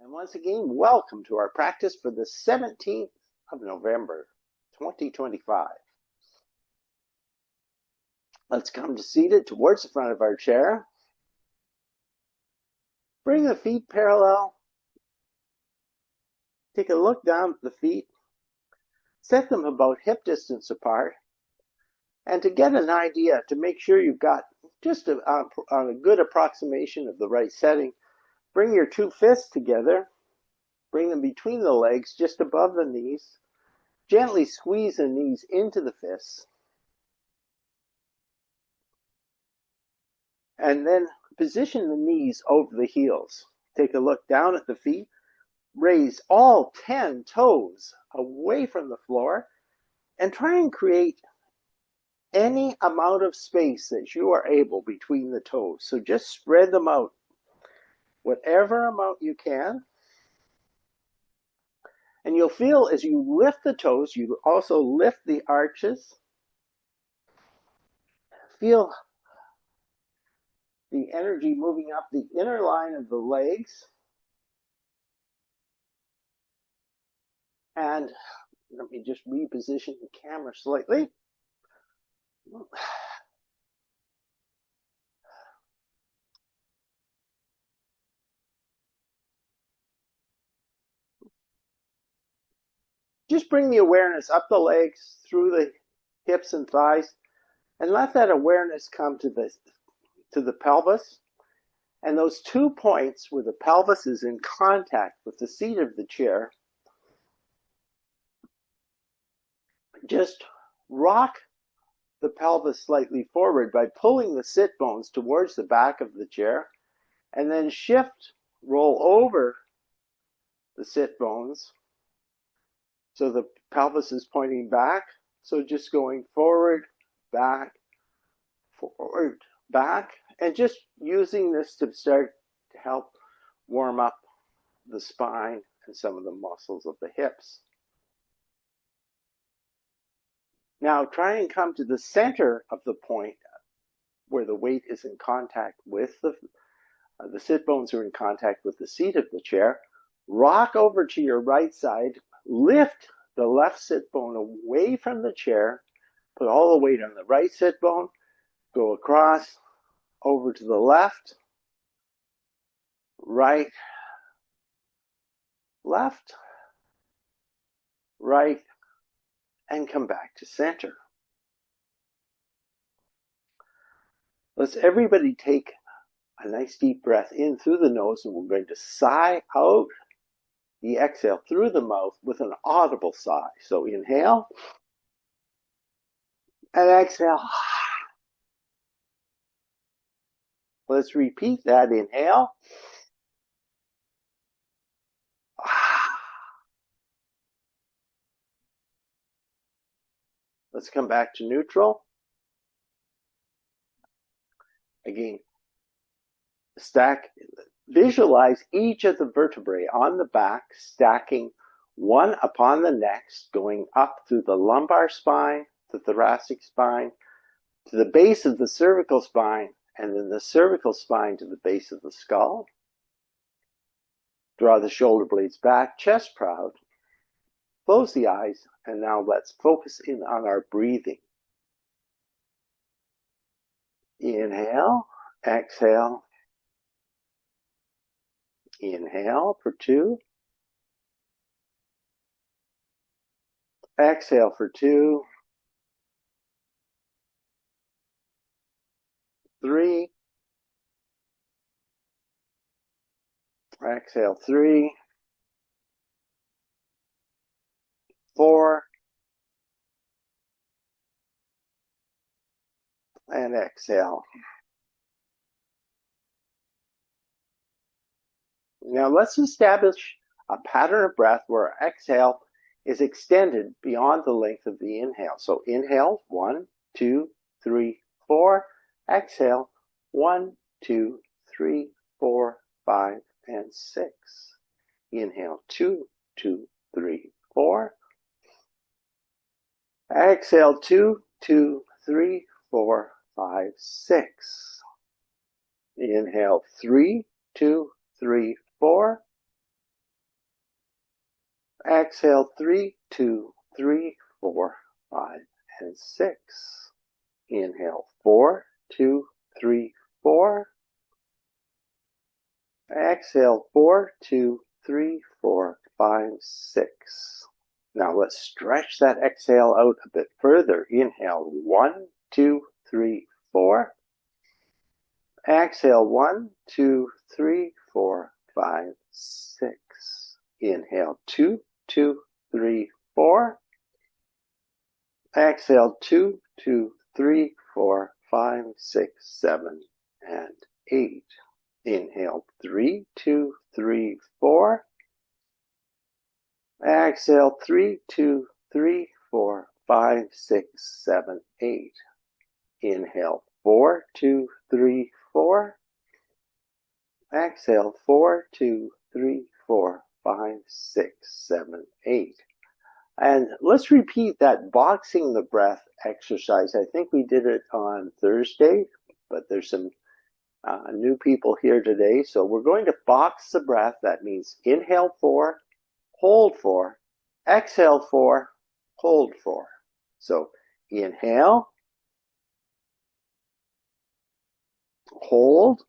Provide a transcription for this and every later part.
And once again, welcome to our practice for the 17th of November, 2025. Let's come to seated towards the front of our chair. Bring the feet parallel. Take a look down at the feet. Set them about hip distance apart. And to get an idea, to make sure you've got just a good approximation of the right setting, bring your two fists together. Bring them between the legs, just above the knees. Gently squeeze the knees into the fists. And then position the knees over the heels. Take a look down at the feet. Raise all 10 toes away from the floor and try and create any amount of space that you are able between the toes. So just spread them out, whatever amount you can. And you'll feel as you lift the toes, you also lift the arches. Feel the energy moving up the inner line of the legs. And let me just reposition the camera slightly. Just bring the awareness up the legs, through the hips and thighs, and let that awareness come to the pelvis. And those 2 points where the pelvis is in contact with the seat of the chair, just rock the pelvis slightly forward by pulling the sit bones towards the back of the chair, and then roll over the sit bones so the pelvis is pointing back. So just going forward, back, and just using this to start to help warm up the spine and some of the muscles of the hips. Now try and come to the center of the point where the weight is in contact with the sit bones are in contact with the seat of the chair. Rock over to your right side, lift the left sit bone away from the chair, put all the weight on the right sit bone, go across over to the left, right, left, right, and come back to center. Let's everybody take a nice deep breath in through the nose, and we're going to sigh out the exhale through the mouth with an audible sigh. So inhale and exhale. Let's repeat that. Inhale. Let's come back to neutral. Again, visualize each of the vertebrae on the back, stacking one upon the next, going up through the lumbar spine, the thoracic spine, to the base of the cervical spine, and then the cervical spine to the base of the skull. Draw the shoulder blades back, chest proud. Close the eyes, and now let's focus in on our breathing. Inhale, exhale. Inhale for 2. Exhale for 2. 3. Exhale 3. 4. And exhale. Now let's establish a pattern of breath where our exhale is extended beyond the length of the inhale. So inhale, 1, 2, 3, 4. Exhale, 1, 2, 3, 4, 5, and 6. Inhale, 2, 2, 3, 4. Exhale, 2, 2, 3, 4, 5, 6. Inhale, 3, 2, 3, 4. Exhale, 3, 2, 3, 4, 5, and 6. Inhale, 4, 2, 3, 4. Exhale, 4, 2, 3, 4, 5, 6. Now let's stretch that exhale out a bit further. Inhale, 1, 2, 3, 4. Exhale, 1, 2, 3, 4, 5, 6. Inhale, 2, 2, 3, 4. Exhale, 2, 2, 3, 4, 5, 6, 7, and 8. Inhale, 3, 2, 3, 4. Exhale, 3, 2, 3, 4, 5, 6, 7, 8. Inhale, 4, 2, 3, 4. Exhale, 4, 2, 3, 4, 5, 6, 7, 8. And let's repeat that boxing the breath exercise. I think we did it on Thursday, but there's some new people here today. So we're going to box the breath. That means inhale 4, hold 4, exhale 4, hold 4. So inhale, hold,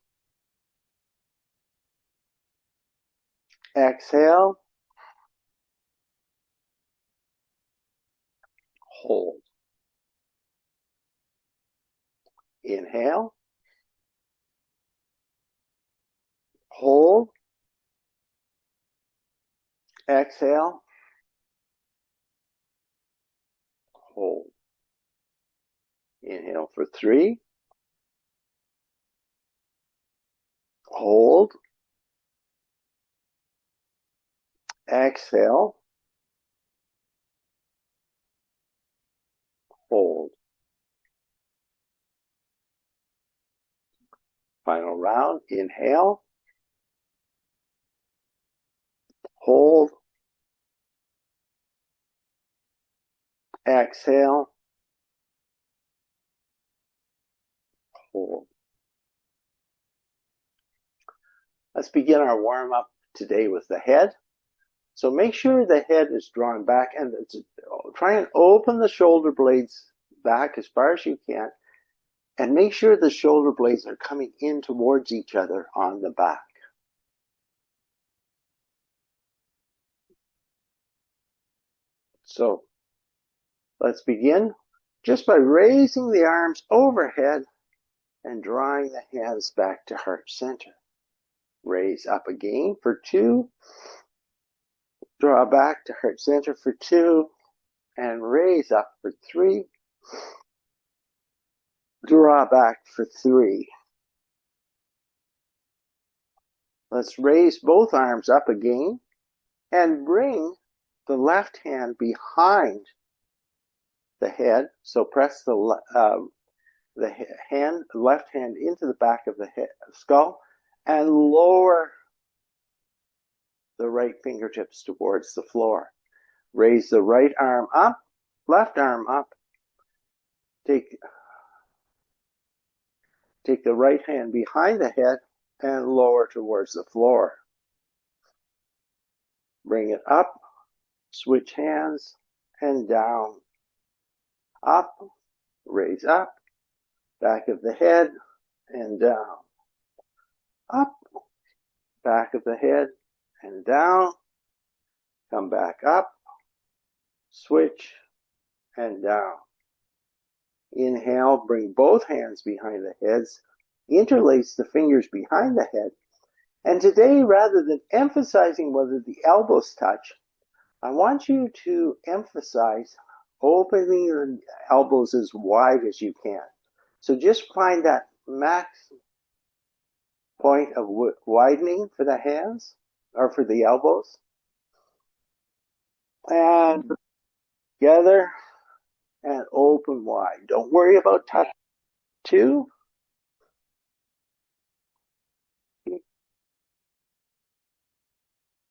exhale, hold. Inhale, hold, exhale, hold. Inhale for 3, hold, exhale, hold. Final round, inhale, hold, exhale, hold. Let's begin our warm-up today with the head. So make sure the head is drawn back and try and open the shoulder blades back as far as you can, and make sure the shoulder blades are coming in towards each other on the back. So let's begin just by raising the arms overhead and drawing the hands back to heart center. Raise up again for 2. Draw back to heart center for 2. And raise up for 3. Draw back for 3. Let's raise both arms up again and bring the left hand behind the head. So press the left hand into the back of the skull and lower the right fingertips towards the floor. Raise the right arm up, left arm up. Take the right hand behind the head and lower towards the floor. Bring it up, switch hands, and down. Up, raise up, back of the head, and down. Up, back of the head, and down. Come back up, switch, and down. Inhale, bring both hands behind the heads, interlace the fingers behind the head. And today, rather than emphasizing whether the elbows touch, I want you to emphasize opening your elbows as wide as you can. So just find that max point of widening for the hands or for the elbows. And together and open wide. Don't worry about touch. 2,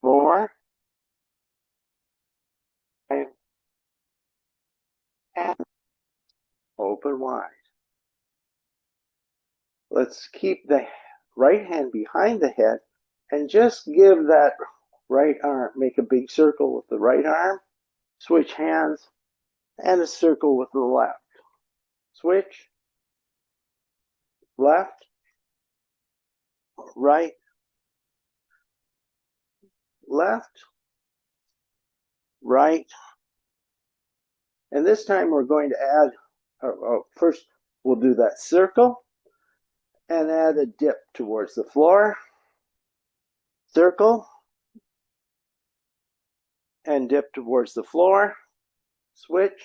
4, 5, and open wide. Let's keep the right hand behind the head and just give that right arm, make a big circle with the right arm, switch hands, and a circle with the left. Switch, left, right, left, right. And this time we're going to add, first we'll do that circle and add a dip towards the floor. Circle and dip towards the floor. Switch.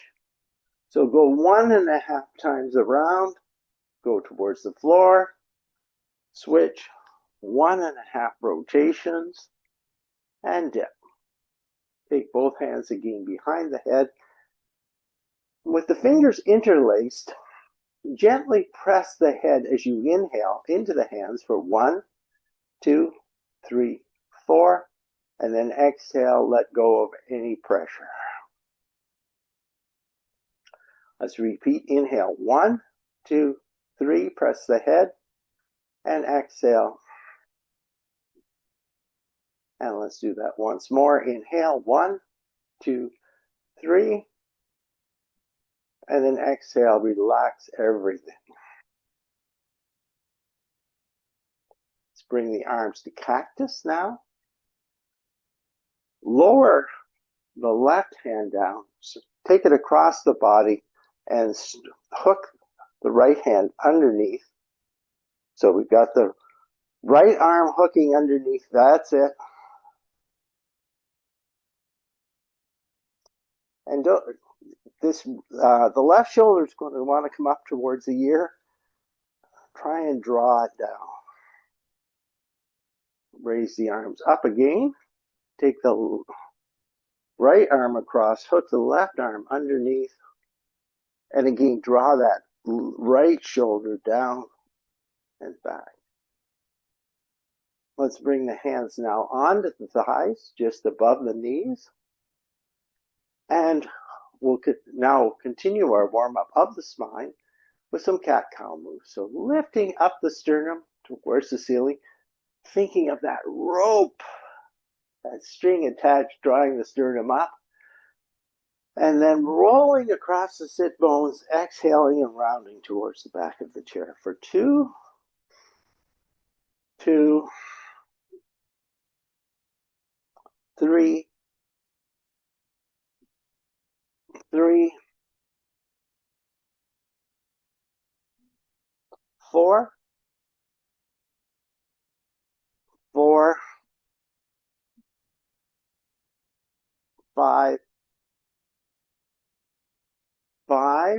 So go 1.5 times around, go towards the floor, switch, 1.5 rotations, and dip. Take both hands again behind the head. With the fingers interlaced, gently press the head as you inhale into the hands for 1, 2, 3, 4, and then exhale, let go of any pressure. Let's repeat. Inhale, 1, 2, 3, press the head, and exhale. And let's do that once more. Inhale, 1, 2, 3, and then exhale, relax everything. Let's bring the arms to cactus now. Lower the left hand down, so take it across the body, and hook the right hand underneath. So we've got the right arm hooking underneath, that's it. And the left shoulder is going to want to come up towards the ear. Try and draw it down. Raise the arms up again. Take the right arm across, hook the left arm underneath, and again draw that right shoulder down and back. Let's bring the hands now onto the thighs, just above the knees. And we'll now continue our warm-up of the spine with some cat-cow moves. So lifting up the sternum towards the ceiling, thinking of that rope, that string attached, drawing the sternum up, and then rolling across the sit bones, exhaling and rounding towards the back of the chair for 2, 2, 3, 3, 4, 4, 5, 5,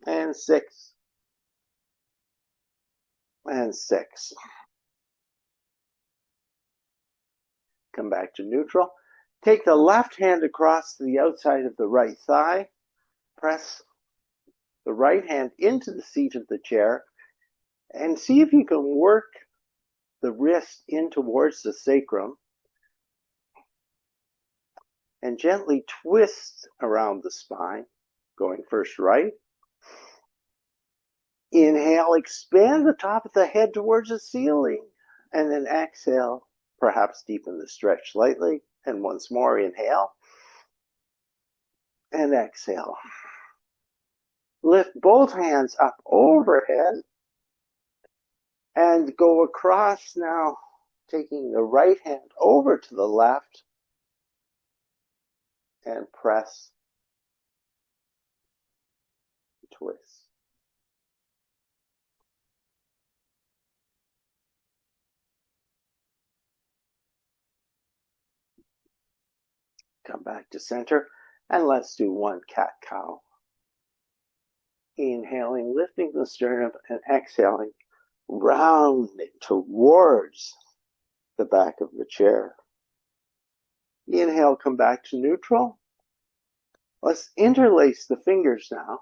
and 6, and 6. Come back to neutral. Take the left hand across the outside of the right thigh. Press the right hand into the seat of the chair and see if you can work the wrist in towards the sacrum and gently twist around the spine, going first right. Inhale, expand the top of the head towards the ceiling, and then exhale, perhaps deepen the stretch slightly, and once more inhale, and exhale. Lift both hands up overhead, and go across now, taking the right hand over to the left, and press, twist. Come back to center, and let's do one cat-cow. Inhaling, lifting the sternum, and exhaling, rounding towards the back of the chair. Inhale, come back to neutral. Let's interlace the fingers now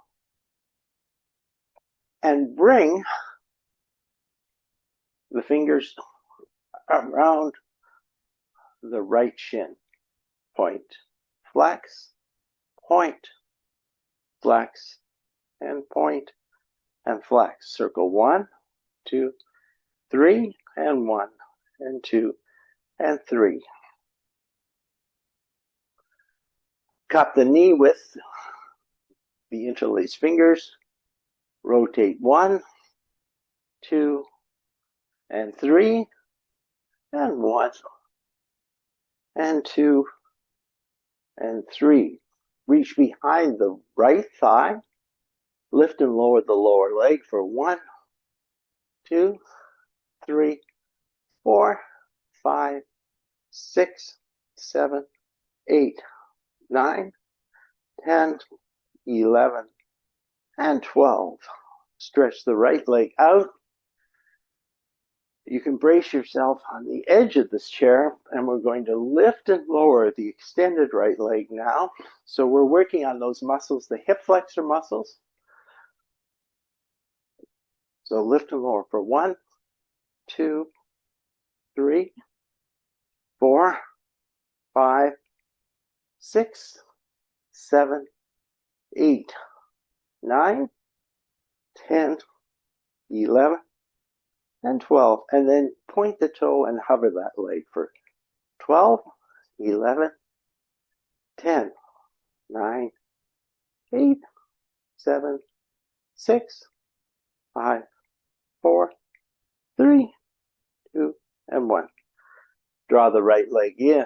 and bring the fingers around the right shin. Point, flex, point, flex, and point, and flex. Circle 1, 2, 3, and 1, and 2, and 3. Cup the knee with the interlaced fingers. Rotate 1, 2, and 3, and 1, and 2, and 3. Reach behind the right thigh. Lift and lower the lower leg for 1, 2, 3, 4, 5, 6, 7, 8, 9, 10, 11, and 12. Stretch the right leg out. You can brace yourself on the edge of this chair, and we're going to lift and lower the extended right leg now. So we're working on those muscles, the hip flexor muscles. So lift and lower for 1, 2, 3, 4, 5, 6, 7, 8, 9, 10, 11, and 12. And then point the toe and hover that leg for 12, 11, 10, 9, 8, 7, 6, 5, 4, 3, 2, and 1. Draw the right leg in.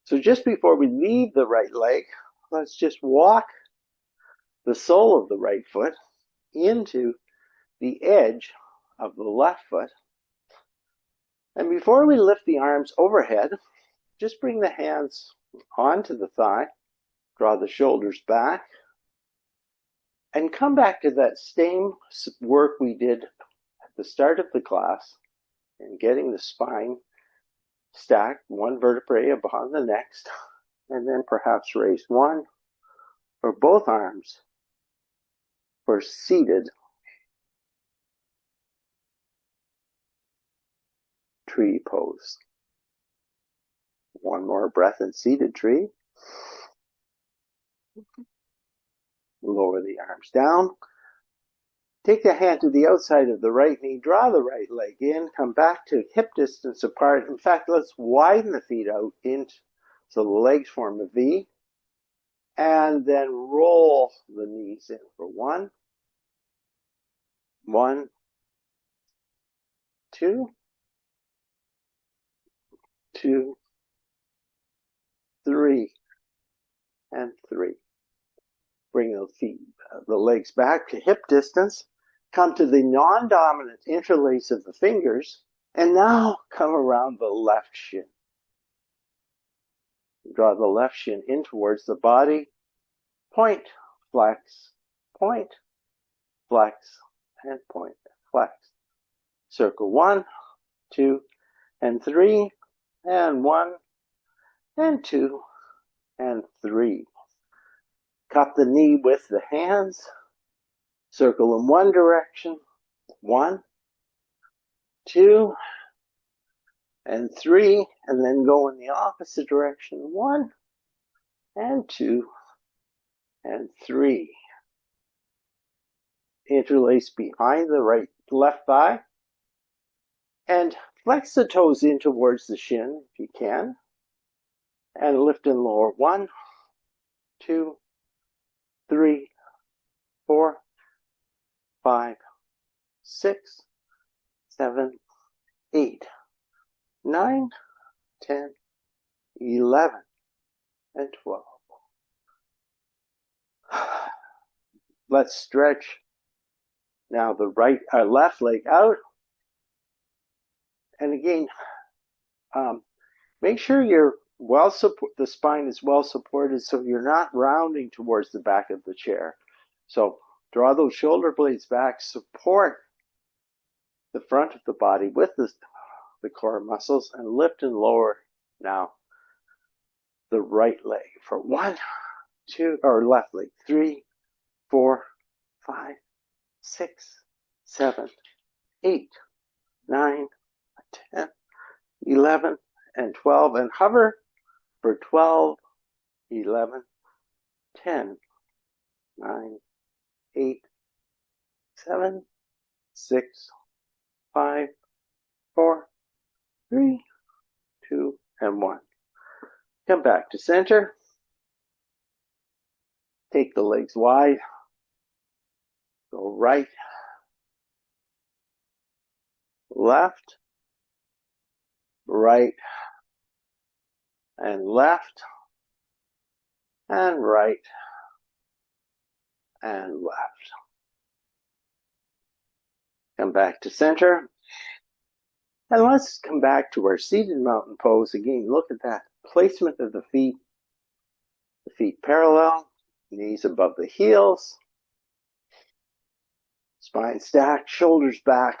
So just before we leave the right leg, let's just walk the sole of the right foot into the edge of the left foot. And before we lift the arms overhead, just bring the hands onto the thigh, draw the shoulders back, and come back to that same work we did at the start of the class and getting the spine stacked, one vertebrae upon the next, and then perhaps raise one or both arms for seated tree pose. One more breath in seated tree. Lower the arms down. Take the hand to the outside of the right knee, draw the right leg in, come back to hip distance apart. In fact, let's widen the feet out so the legs form a V. And then roll the knees in for 1, 2, 2, 3, and 3. Bring the legs back to hip distance. Come to the non-dominant interlace of the fingers, and now come around the left shin. Draw the left shin in towards the body. Point, flex, point, flex, and point, flex. Circle 1, 2, and 3, and 1, and 2, and 3. Cup the knee with the hands. Circle in one direction. 1, 2, and 3, and then go in the opposite direction. 1, and 2, and 3. Interlace behind the left thigh, and flex the toes in towards the shin if you can, and lift and lower. 1, 2, 3, 4, 5, 6, 7, 8, 9, 10, 11, and 12. Let's stretch now the left leg out. And again, make sure the spine is well supported so you're not rounding towards the back of the chair. So draw those shoulder blades back, support the front of the body with the core muscles, and lift and lower now the right leg for 1, 2, or left leg, 3, 4, 5, 6, 7, 8, 9, 10, 11, and 12, and hover for 12, 11, 10, 9, 8, 7, 6, 5, 4, 3, 2, and 1. Come back to center. Take the legs wide. Go right, left, right, and left, and right, and left. Come back to center. And let's come back to our seated mountain pose. Again, look at that placement of the feet parallel, knees above the heels, spine stacked, shoulders back,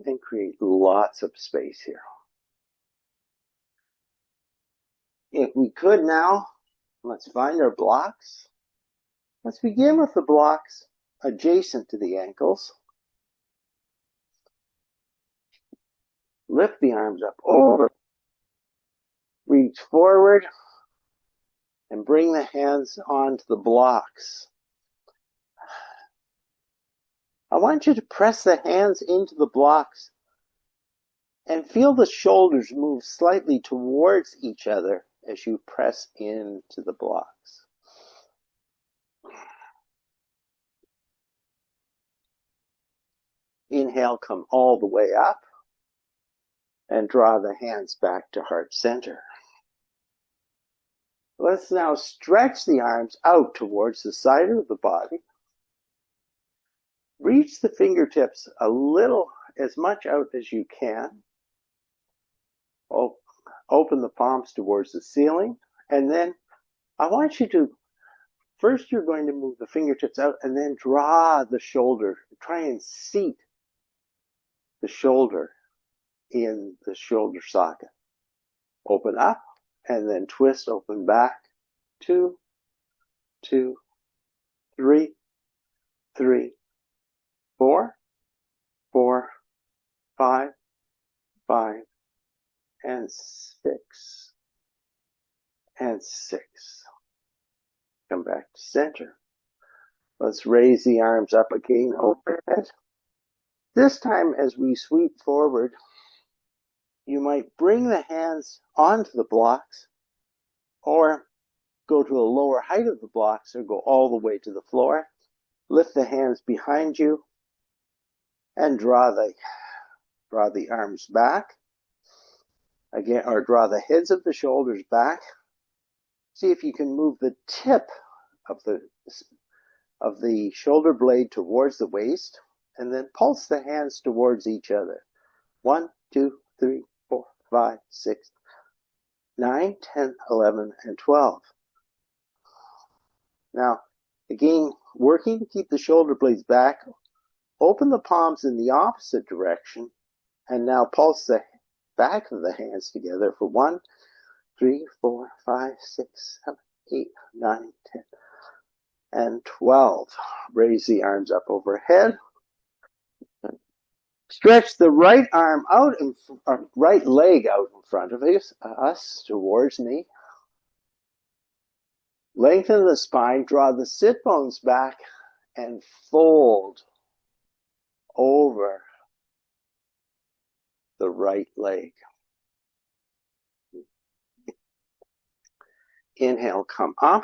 and create lots of space here. If we could now, let's find our blocks. Let's begin with the blocks adjacent to the ankles. Lift the arms up over, reach forward, and bring the hands onto the blocks. I want you to press the hands into the blocks and feel the shoulders move slightly towards each other as you press into the blocks. Inhale, come all the way up and draw the hands back to heart center. Let's now stretch the arms out towards the side of the body. Reach the fingertips a little, as much out as you can. Open the palms towards the ceiling. And then I want you to, first you're going to move the fingertips out and then draw the shoulder. Try and seat the shoulder in the shoulder socket. Open up and then twist, open back. 2, 2, 3, 3, 4, 4, 5, 5, and 6, and 6. Come back to center. Let's raise the arms up again overhead. This time as we sweep forward, you might bring the hands onto the blocks or go to a lower height of the blocks or go all the way to the floor. Lift the hands behind you and draw the arms back. Again, or draw the heads of the shoulders back. See if you can move the tip of the shoulder blade towards the waist, and then pulse the hands towards each other. 1, 2, 3, 4, 5, 6, 9, 10, 11, and 12. Now, again, working to keep the shoulder blades back, open the palms in the opposite direction, and now pulse the back of the hands together for 1, 3, 4, 5, 6, 7, 8, 9, 10, and 12. Raise the arms up overhead. Stretch the right arm out, right leg out in front of us towards me. Lengthen the spine, draw the sit bones back, and fold over the right leg. Inhale, come up.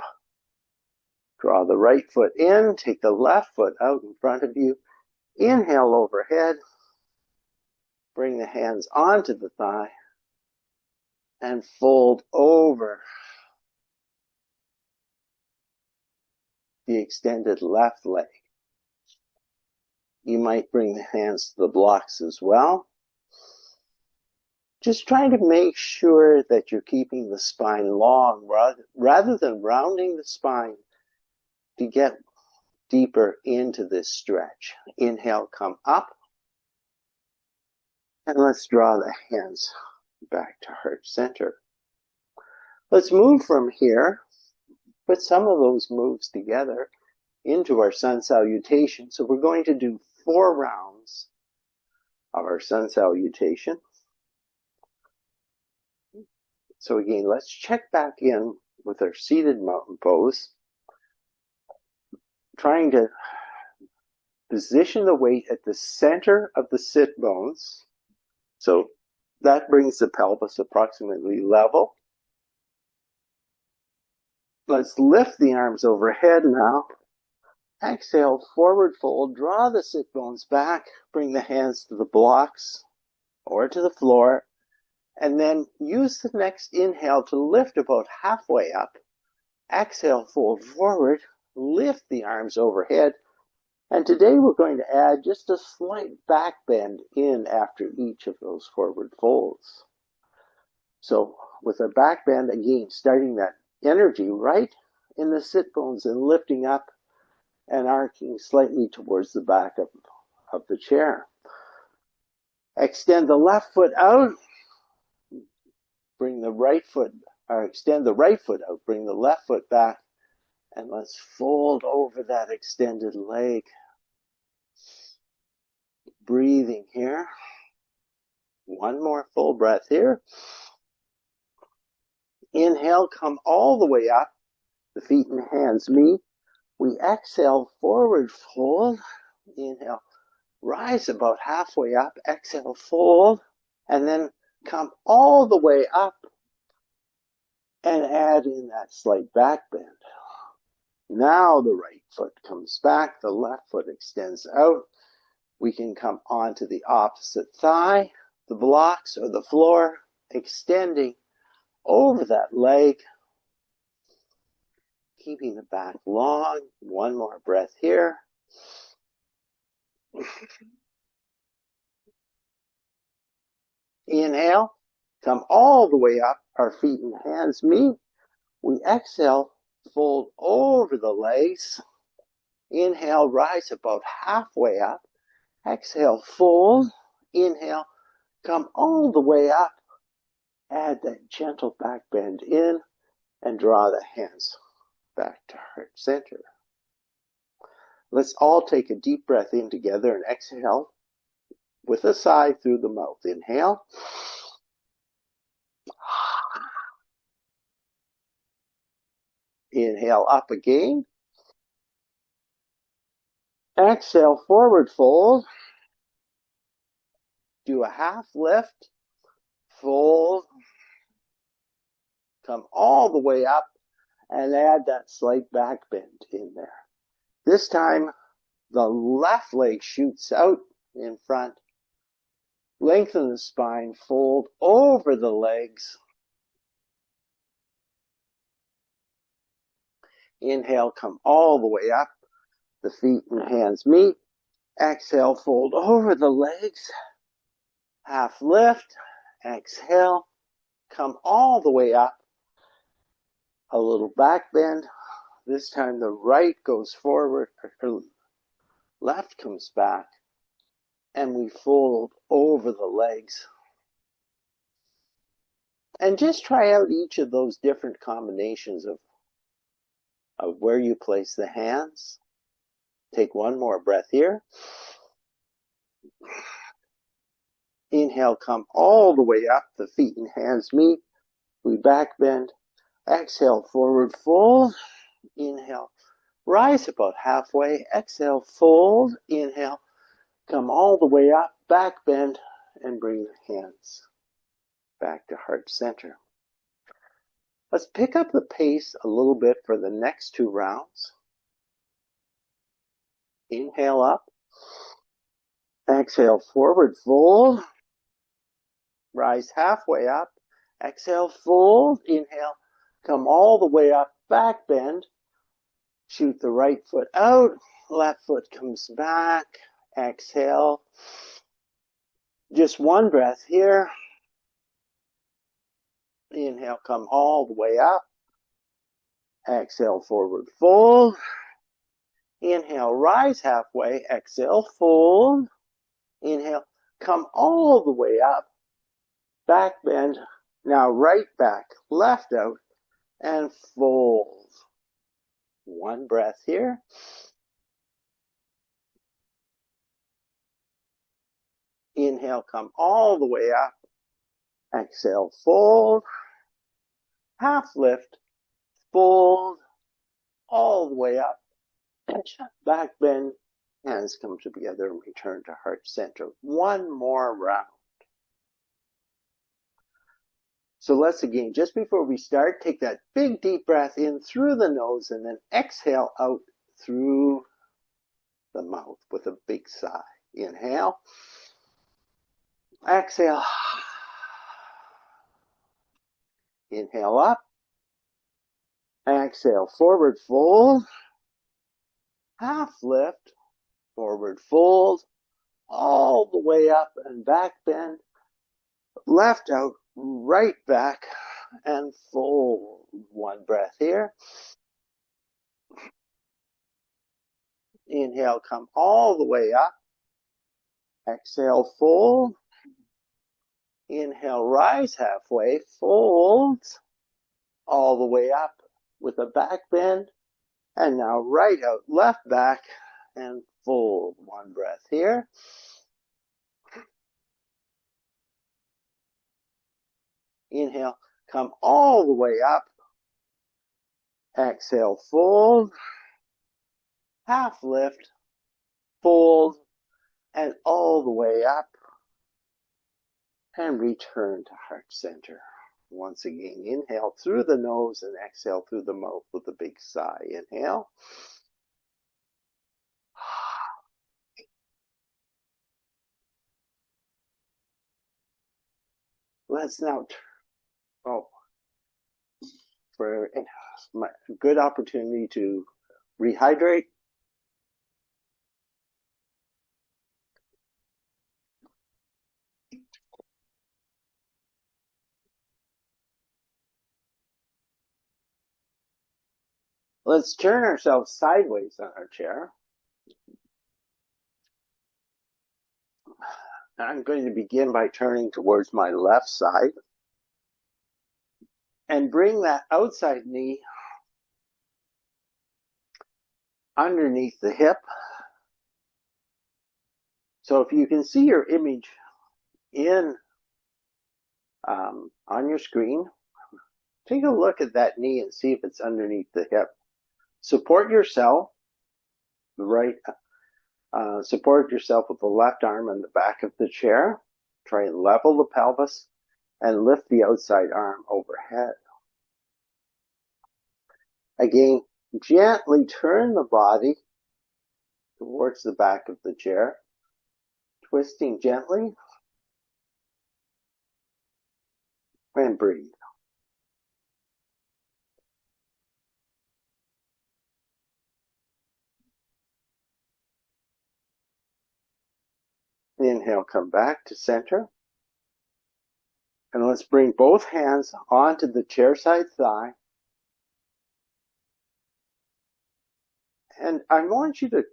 Draw the right foot in, take the left foot out in front of you. Inhale overhead. Bring the hands onto the thigh and fold over the extended left leg. You might bring the hands to the blocks as well. Just trying to make sure that you're keeping the spine long rather than rounding the spine to get deeper into this stretch. Inhale, come up. And let's draw the hands back to heart center. Let's move from here, put some of those moves together into our sun salutation. So we're going to do 4 rounds of our sun salutation. So again, let's check back in with our seated mountain pose, trying to position the weight at the center of the sit bones. So that brings the pelvis approximately level. Let's lift the arms overhead now. Exhale, forward fold, draw the sit bones back, bring the hands to the blocks or to the floor, and then use the next inhale to lift about halfway up. Exhale, fold forward, lift the arms overhead, and today we're going to add just a slight back bend in after each of those forward folds. So with a back bend, again, starting that energy right in the sit bones and lifting up and arcing slightly towards the back of the chair. Extend the left foot out, bring the right foot, or extend the right foot out, bring the left foot back, and let's fold over that extended leg. Breathing here. One more full breath here. Inhale, come all the way up, the feet and hands meet. We exhale, forward fold. Inhale, rise about halfway up. Exhale, fold. And then come all the way up and add in that slight back bend. Now the right foot comes back, the left foot extends out. We can come onto the opposite thigh, the blocks or the floor, extending over that leg, keeping the back long. One more breath here. Inhale, come all the way up, our feet and hands meet. We exhale, fold over the legs. Inhale, rise about halfway up. Exhale, fold. Inhale, come all the way up. Add that gentle back bend in and draw the hands back to heart center. Let's all take a deep breath in together and exhale with a sigh through the mouth. Inhale. Inhale up again. Exhale, forward fold. Do a half lift. Fold. Come all the way up and add that slight back bend in there. This time, the left leg shoots out in front. Lengthen the spine, fold over the legs. Inhale, come all the way up. The feet and hands meet. Exhale, fold over the legs. Half lift. Exhale, come all the way up. A little back bend. This time the right goes forward, or left comes back, and we fold over the legs. And just try out each of those different combinations of where you place the hands. Take one more breath here. Inhale, come all the way up. The feet and hands meet. We back bend. Exhale, forward fold. Inhale, rise about halfway. Exhale, fold. Inhale, come all the way up. Back bend and bring the hands back to heart center. Let's pick up the pace a little bit for the next two rounds. Inhale up. Exhale, forward fold. Rise halfway up. Exhale, fold. Inhale, come all the way up. Back bend. Shoot the right foot out. Left foot comes back. Exhale. Just one breath here. Inhale, come all the way up. Exhale, forward fold. Inhale, rise halfway. Exhale, fold. Inhale, come all the way up. Back bend. Now right back, left out, and fold. One breath here. Inhale, come all the way up. Exhale, fold. Half lift, fold, all the way up. Back bend, Hands come together and return to heart center. One more round. So let's again, just before we start, take that big deep breath in through the nose and then exhale out through the mouth with a big sigh. Inhale. Exhale. Inhale up. Exhale, forward fold. Half lift. Forward fold. All the way up and back bend. Left out, right back, and fold. One breath here. Inhale, come all the way up. Exhale, fold. Inhale, rise halfway, fold. All the way up with a back bend. And now right out, left back, and fold. One breath here. Inhale, come all the way up. Exhale, fold. Half lift, fold, and all the way up. And return to heart center. Once again, inhale through the nose and exhale through the mouth with a big sigh. Inhale. Let's now, for a good opportunity to rehydrate. Let's turn ourselves sideways on our chair. I'm going to begin by turning towards my left side and bring that outside knee underneath the hip. So if you can see your image on your screen, take a look at that knee and see if it's underneath the hip. Support yourself, support yourself with the left arm on the back of the chair. Try and level the pelvis and lift the outside arm overhead. Again, gently turn the body towards the back of the chair, twisting gently, and breathe. Inhale, come back to center. And let's bring both hands onto the chair side thigh. And I want you to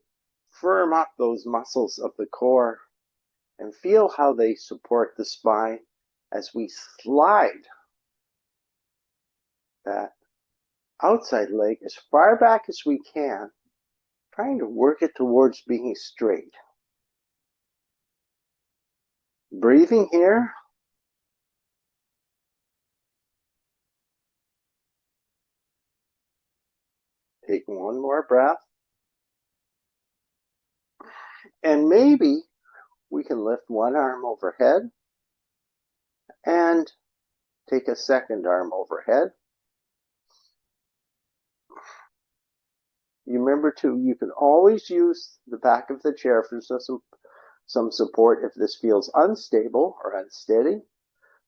firm up those muscles of the core and feel how they support the spine as we slide that outside leg as far back as we can, trying to work it towards being straight. Breathing here. Take one more breath. And maybe we can lift one arm overhead and take a second arm overhead. You remember too, you can always use the back of the chair for some support if this feels unstable or unsteady.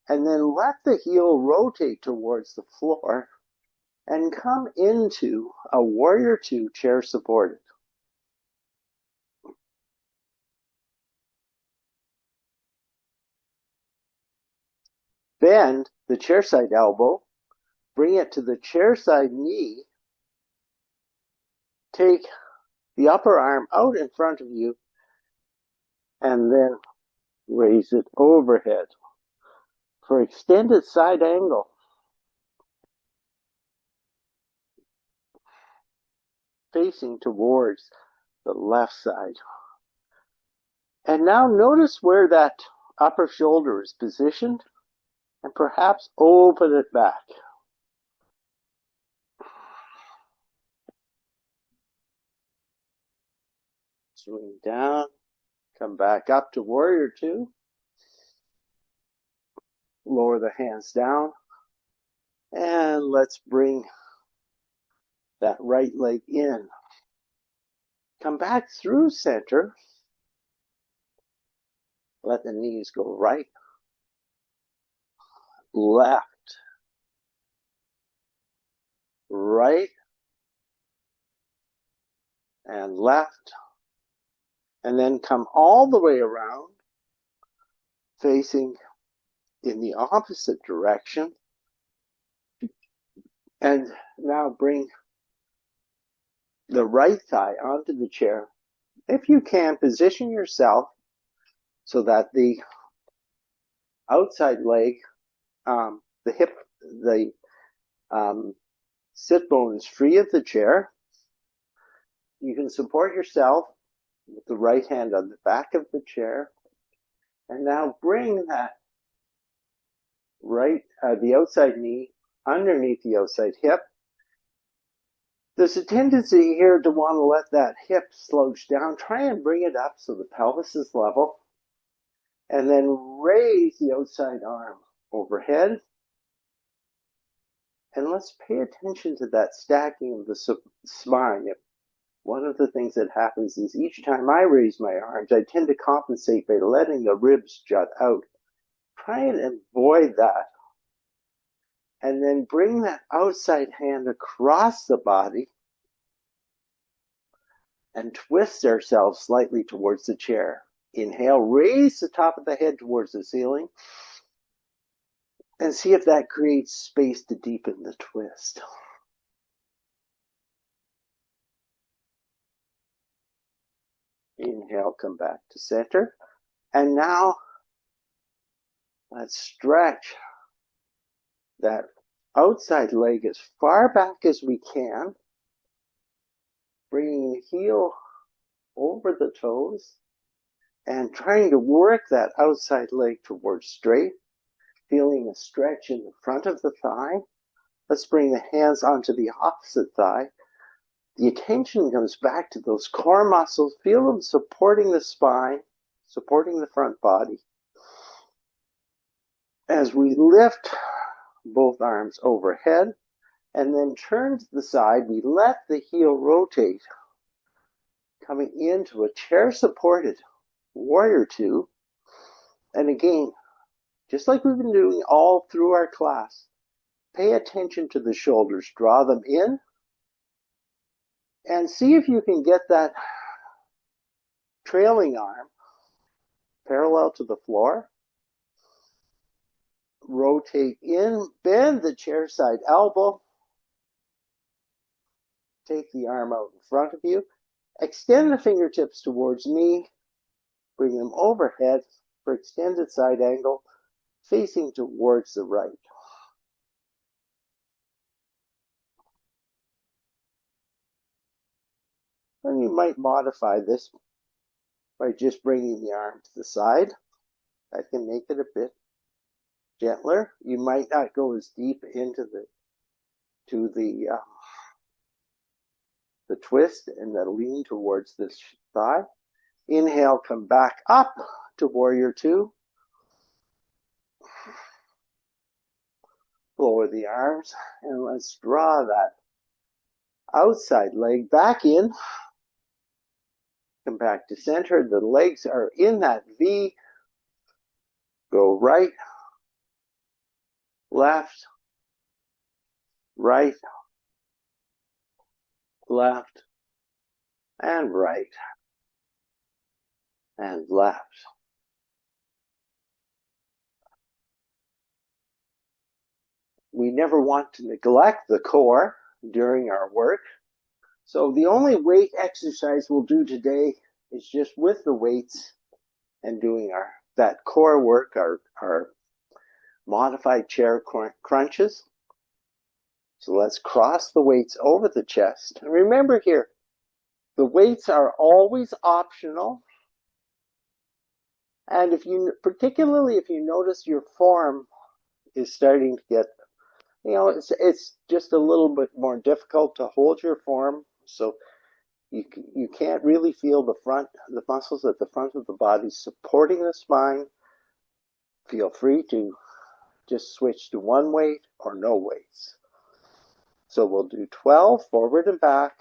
And then let the heel rotate towards the floor and come into a warrior two, chair supported. Bend the chair side elbow, bring it to the chair side knee, take the upper arm out in front of you, and then raise it overhead for extended side angle. Facing towards the left side. And now notice where that upper shoulder is positioned and perhaps open it back. Swing down, come back up to warrior two. Lower the hands down. And let's bring that right leg in. Come back through center. Let the knees go right, left, right, and left. And then come all the way around, facing in the opposite direction. And now bring the right thigh onto the chair. If you can, position yourself so that the outside leg, the hip, the sit bone is free of the chair. You can support yourself with the right hand on the back of the chair. And now bring that the outside knee underneath the outside hip. There's a tendency here to want to let that hip slouch down. Try and bring it up so the pelvis is level. And then raise the outside arm overhead. And let's pay attention to that stacking of the spine. One of the things that happens is each time I raise my arms, I tend to compensate by letting the ribs jut out. Try and avoid that. And then bring that outside hand across the body and twist ourselves slightly towards the chair. Inhale, raise the top of the head towards the ceiling. And see if that creates space to deepen the twist. Inhale, come back to center. And now, let's stretch that outside leg as far back as we can, bringing the heel over the toes and trying to work that outside leg towards straight, feeling a stretch in the front of the thigh. Let's bring the hands onto the opposite thigh. The attention comes back to those core muscles. Feel them supporting the spine, supporting the front body. As we lift both arms overhead and then turn to the side, we let the heel rotate, coming into a chair-supported warrior two. And again, just like we've been doing all through our class, pay attention to the shoulders. Draw them in and see if you can get that trailing arm parallel to the floor. Rotate in, bend the chair side elbow. Take the arm out in front of you. Extend the fingertips towards me. Bring them overhead for extended side angle, facing towards the right. And you might modify this by just bringing the arm to the side. That can make it a bit gentler. You might not go as deep into the twist and the lean towards this thigh. Inhale, come back up to warrior two. Lower the arms and let's draw that outside leg back in. Come back to center. The legs are in that V. Go right, left, right, left, and right, and left. We never want to neglect the core during our work. So the only weight exercise we'll do today is just with the weights and doing that core work, our modified chair crunches. So let's cross the weights over the chest. And remember here, the weights are always optional. And particularly if you notice your form is starting to get, it's just a little bit more difficult to hold your form. So You can't really feel the muscles at the front of the body supporting the spine. Feel free to just switch to one weight or no weights. So we'll do 12 forward and back,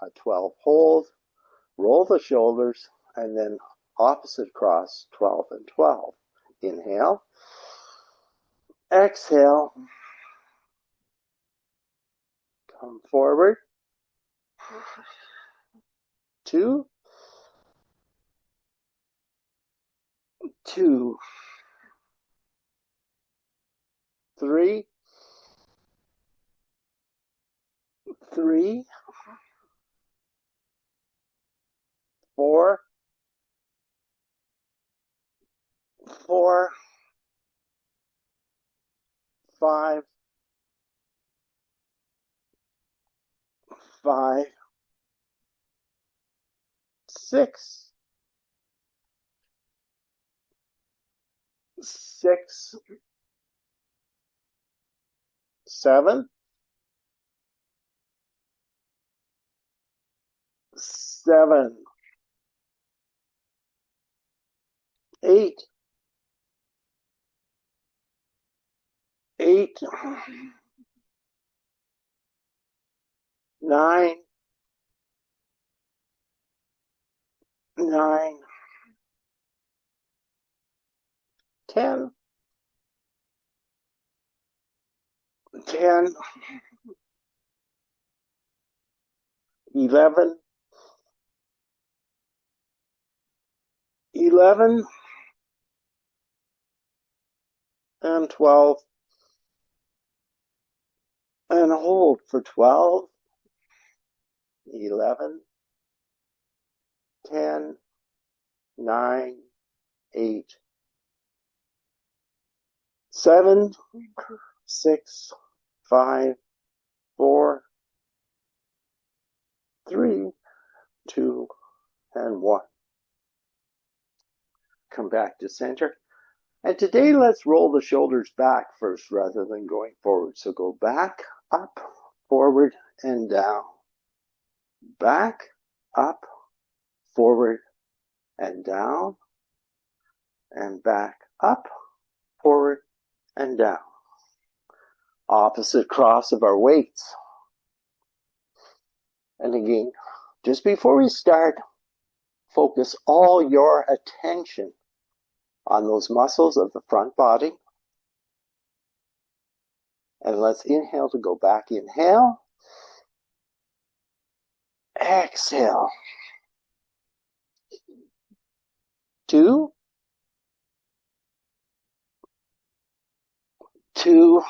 a 12 hold, roll the shoulders, and then opposite cross, 12 and 12. Inhale, exhale, come forward, 2, 2, 3, 3, 4, 4, 5, 5, 6, 6, 7, 7, 8, 8, 9, 9, 10, 10, 11, 11, and 12, and hold for 12, 11, 10, 9, 8, 7, 6, 5, 4, 3, 2, and 1. Come back to center. And today, let's roll the shoulders back first rather than going forward. So go back, up, forward, and down. Back, up, forward, and down. And back, up, forward, and down. Opposite cross of our weights. And again, just before we start, focus all your attention on those muscles of the front body. And let's inhale to go back. Inhale. Exhale. 2, 2,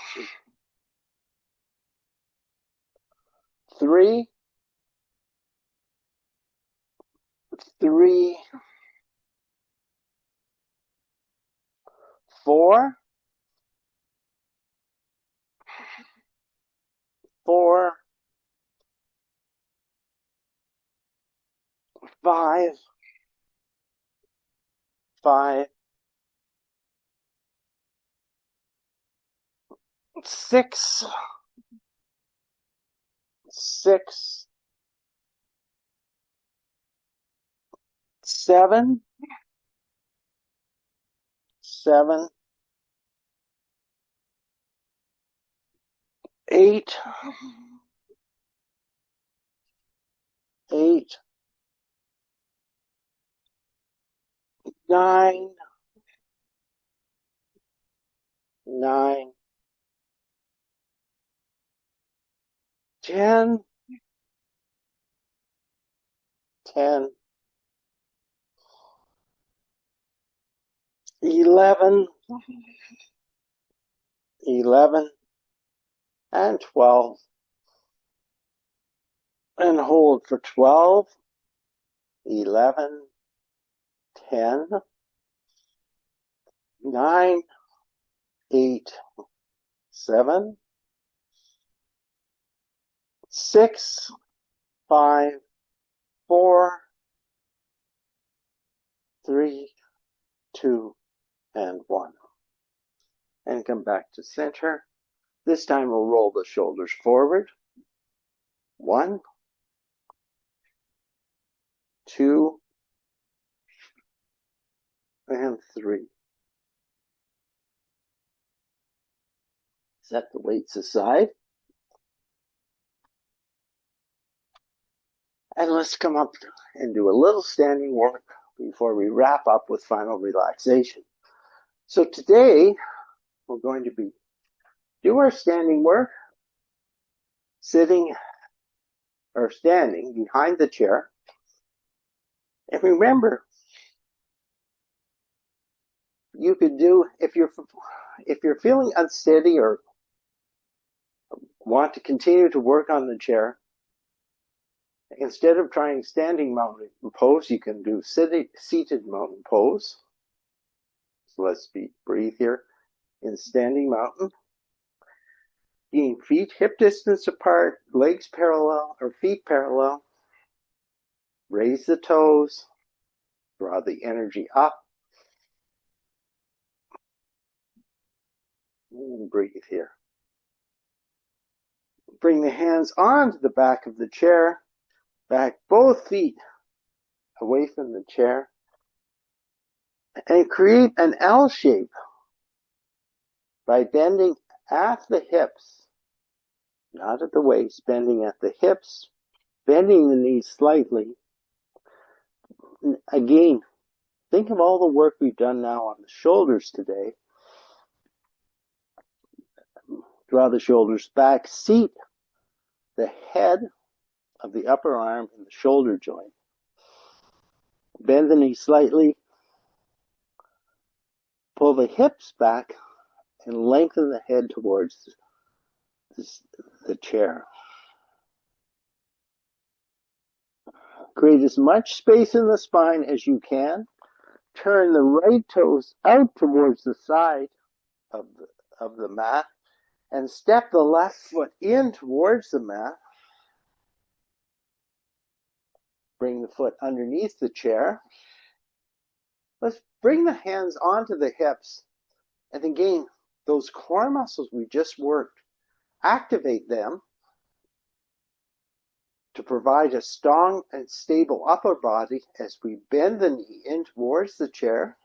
3, 3, 4, 4, 5, 5, 6, 6, 7, 7, 8, 8, 9, 9, 10, 10, 11, 11, and 12. And hold for 12, 11, 10, 9, 8, 7, 6, 5, 4, 3, 2, and 1. And come back to center. This time we'll roll the shoulders forward. 1, 2, and 3. Set the weights aside. And let's come up and do a little standing work before we wrap up with final relaxation. So today, we're going to do our standing work, sitting or standing behind the chair. And remember, you could do, if you're feeling unsteady or want to continue to work on the chair, instead of trying standing mountain pose, you can do seated mountain pose. So let's breathe here in standing mountain. Being feet hip distance apart, legs parallel or feet parallel. Raise the toes, draw the energy up. And breathe here. Bring the hands onto the back of the chair, back both feet away from the chair, and create an L shape by bending at the hips, not at the waist, bending at the hips, bending the knees slightly. Again, think of all the work we've done now on the shoulders today. Draw the shoulders back, seat the head of the upper arm in the shoulder joint. Bend the knee slightly, pull the hips back, and lengthen the head towards the chair. Create as much space in the spine as you can. Turn the right toes out towards the side of the mat and step the left foot in towards the mat. Bring the foot underneath the chair. Let's bring the hands onto the hips. And again, those core muscles we just worked, activate them to provide a strong and stable upper body as we bend the knee in towards the chair.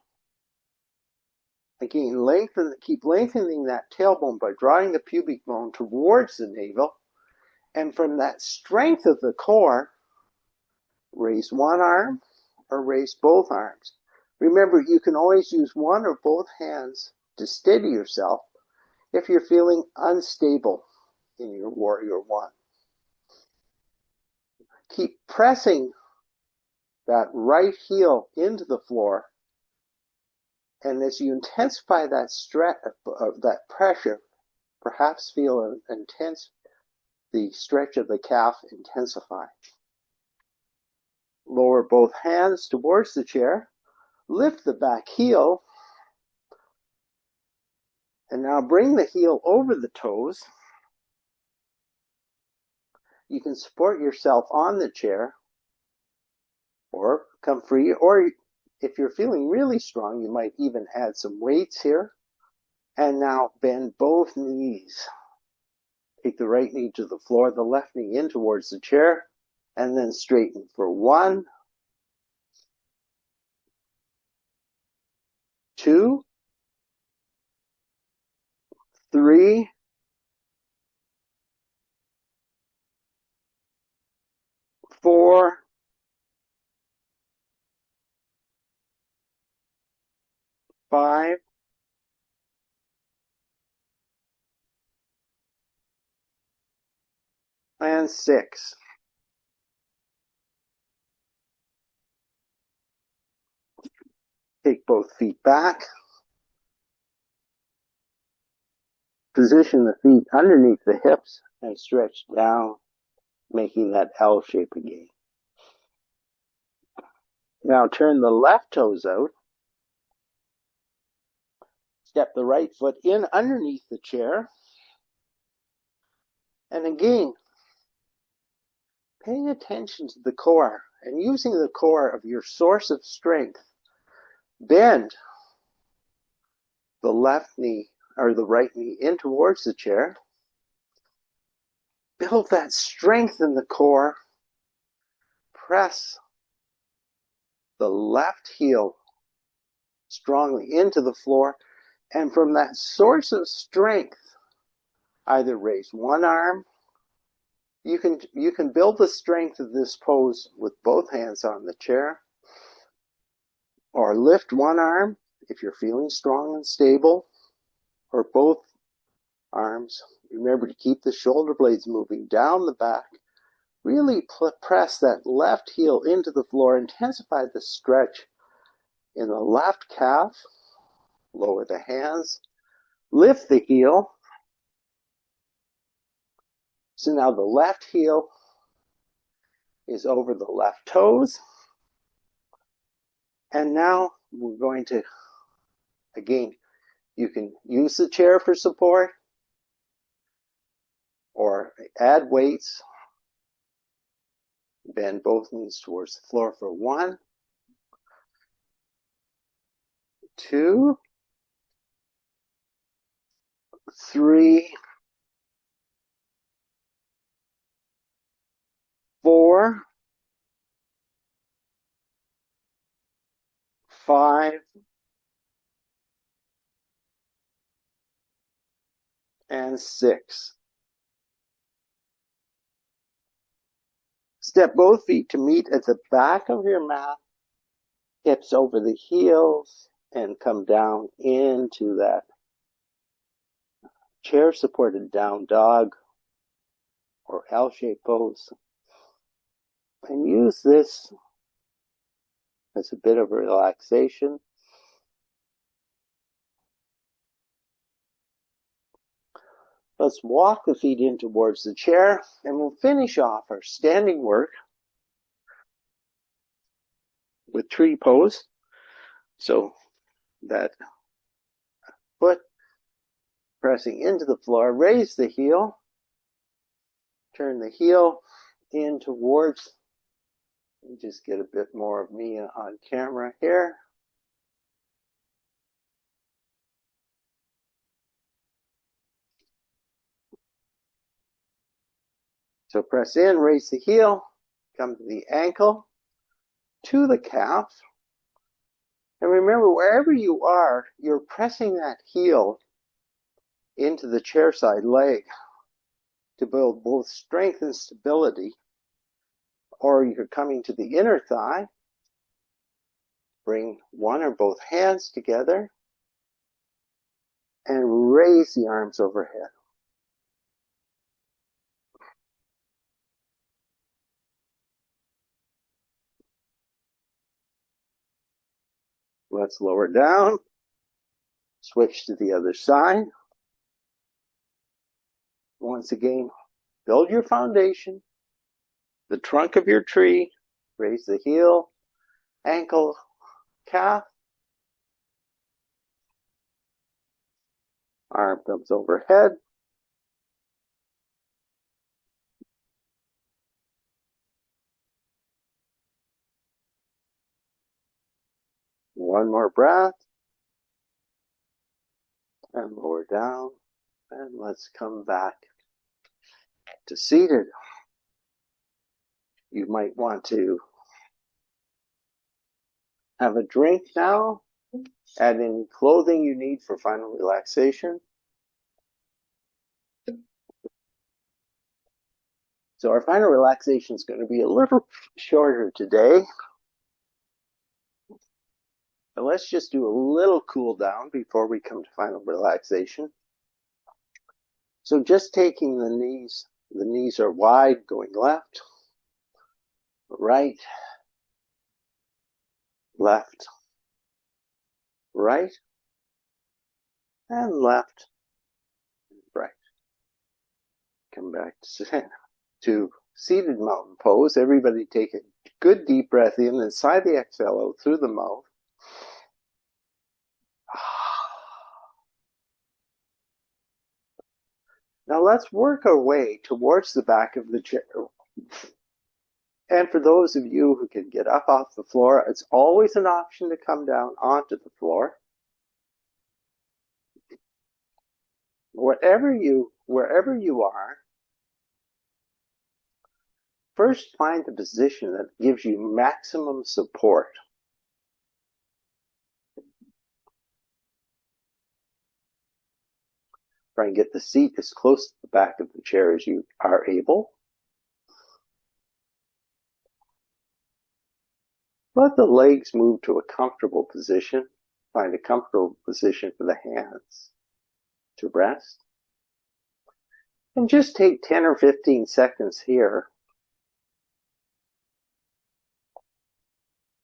Again, keep lengthening that tailbone by drawing the pubic bone towards the navel. And from that strength of the core, raise one arm or raise both arms. Remember, you can always use one or both hands to steady yourself if you're feeling unstable in your warrior one. Keep pressing that right heel into the floor, and as you intensify that that pressure, perhaps feel the stretch of the calf intensify. Lower both hands towards the chair, lift the back heel, and now bring the heel over the toes. You can support yourself on the chair or come free, or if you're feeling really strong, you might even add some weights here. And now bend both knees. Take the right knee to the floor, the left knee in towards the chair, and then straighten for 1, 2, 3, 4, 5, and 6. Take both feet back. Position the feet underneath the hips and stretch down, making that L shape again. Now turn the left toes out. Step the right foot in underneath the chair. And again, paying attention to the core and using the core of your source of strength. Bend the left knee or the right knee in towards the chair. Build that strength in the core. Press the left heel strongly into the floor, and from that source of strength, either raise one arm. You can build the strength of this pose with both hands on the chair, or lift one arm if you're feeling strong and stable, or both arms. Remember to keep the shoulder blades moving down the back. Really press that left heel into the floor. Intensify the stretch in the left calf. Lower the hands. Lift the heel. So now the left heel is over the left toes. And now we're going to, again, you can use the chair for support or add weights. Bend both knees towards the floor for 1, 2, 3, 4, 5, and 6. Step both feet to meet at the back of your mat, hips over the heels, and come down into that chair-supported down dog or L-shaped pose. And use this as a bit of relaxation. Let's walk the feet in towards the chair, and we'll finish off our standing work with tree pose. So that foot pressing into the floor, raise the heel, turn the heel in towards, and just get a bit more of me on camera here. So press in, raise the heel, come to the ankle, to the calf. And remember, wherever you are, you're pressing that heel into the chair side leg to build both strength and stability. Or you're coming to the inner thigh. Bring one or both hands together and raise the arms overhead. Let's lower down. Switch to the other side. Once again, build your foundation, the trunk of your tree, raise the heel, ankle, calf, arm comes overhead. One more breath, and lower down, and let's come back to seated. You might want to have a drink now, add any clothing you need for final relaxation. So our final relaxation is going to be a little shorter today. But let's just do a little cool down before we come to final relaxation. So just taking the knees are wide, going left, right, left, right, and left, right. Come back to seated mountain pose. Everybody take a good deep breath in and sigh the exhale out through the mouth. Now let's work our way towards the back of the chair. And for those of you who can get up off the floor, it's always an option to come down onto the floor. Wherever you are, first find the position that gives you maximum support. Try and get the seat as close to the back of the chair as you are able. Let the legs move to a comfortable position. Find a comfortable position for the hands to rest. And just take 10 or 15 seconds here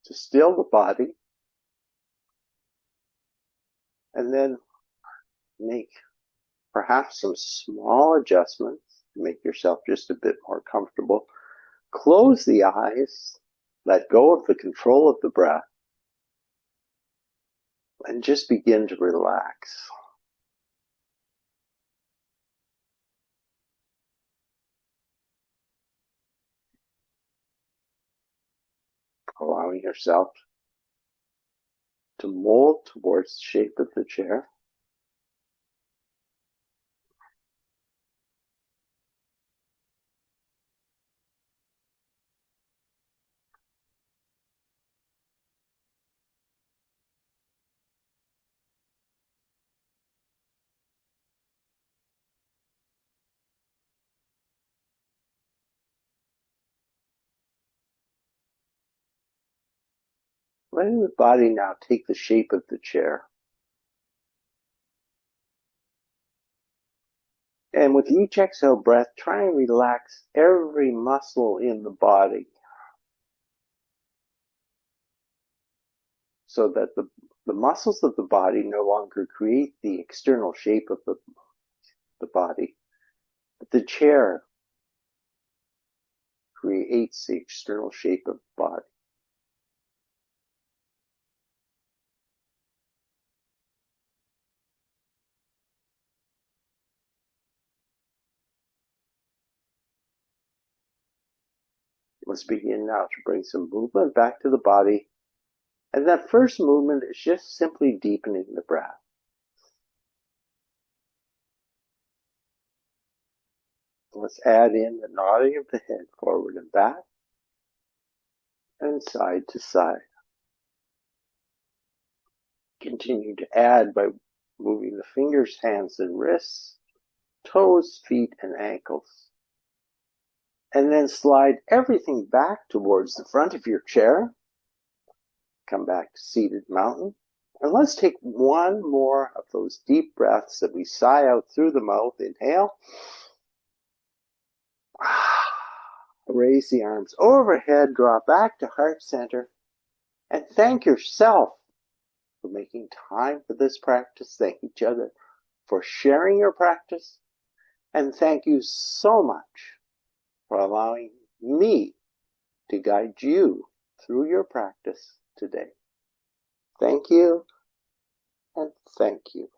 to still the body, and then make perhaps some small adjustments to make yourself just a bit more comfortable. Close the eyes, let go of the control of the breath, and just begin to relax. Allowing yourself to mold towards the shape of the chair. Letting the body now take the shape of the chair. And with each exhale breath, try and relax every muscle in the body so that the muscles of the body no longer create the external shape of the body, but the chair creates the external shape of the body. Let's begin now to bring some movement back to the body. And that first movement is just simply deepening the breath. Let's add in the nodding of the head forward and back and side to side. Continue to add by moving the fingers, hands, and wrists, toes, feet, and ankles. And then slide everything back towards the front of your chair. Come back to seated mountain. And let's take one more of those deep breaths that we sigh out through the mouth. Inhale. Raise the arms overhead, draw back to heart center, and thank yourself for making time for this practice. Thank each other for sharing your practice, and thank you so much for allowing me to guide you through your practice today. Thank you, and thank you.